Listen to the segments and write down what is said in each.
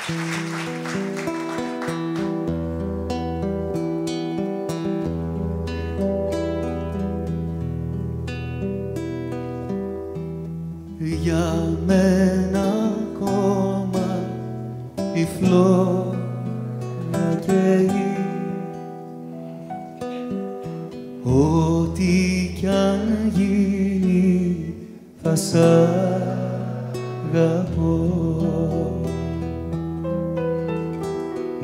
Για μένα ακόμα η φλόγα καίει, ό,τι κι αν γίνει θα σ' αγαπώ.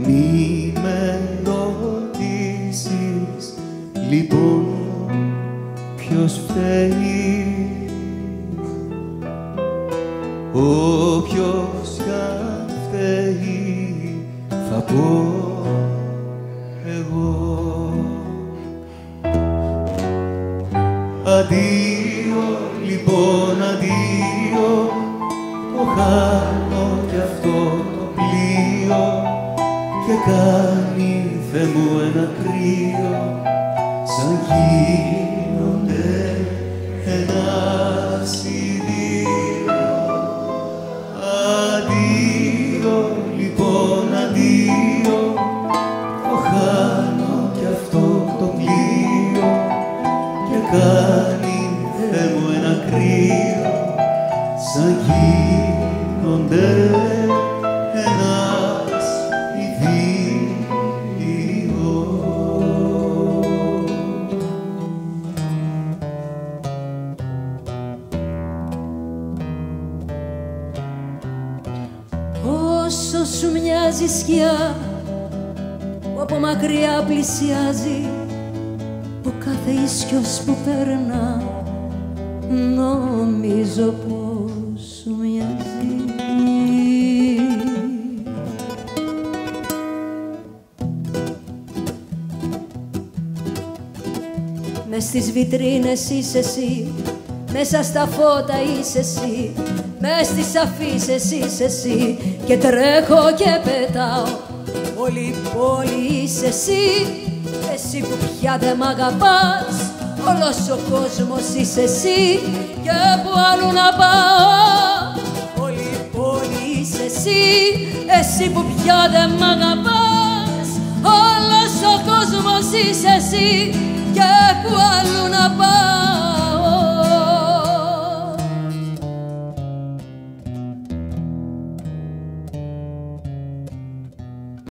Μη με ρωτήσεις λοιπόν ποιος φταίει, όποιος κι αν φταίει θα πω εγώ. Αντίο, λοιπόν, αντίο, το χάνω κι αυτό το πλοίο και κάνει, Θεέ μου, ένα κρύο σαν γίνονται ένας ή δύο. Αντίο, λοιπόν, αντίο, το χάνω κι αυτό το πλοίο και κάνει, Θεέ μου, ένα κρύο σαν γίνονται ένας ή δύο. Όσο σου μοιάζει σκιά που από μακριά πλησιάζει, ο κάθε ίσκιος που περνά νομίζω πως σου μοιάζει. Μες στις βιτρίνες είσαι εσύ, μέσα στα φώτα είσαι εσύ, μες στις αφίσες είσαι εσύ και τρέχω και πετάω. Όλη η πόλη είσαι εσύ, εσύ που πια δεν μ' αγαπάς. Όλος ο κόσμος είσαι εσύ και που αλλού να πάω. Όλη η πόλη είσαι εσύ, εσύ που πια δεν μ' αγαπάς. Όλος ο κόσμος είσαι εσύ και που αλλού να πάω.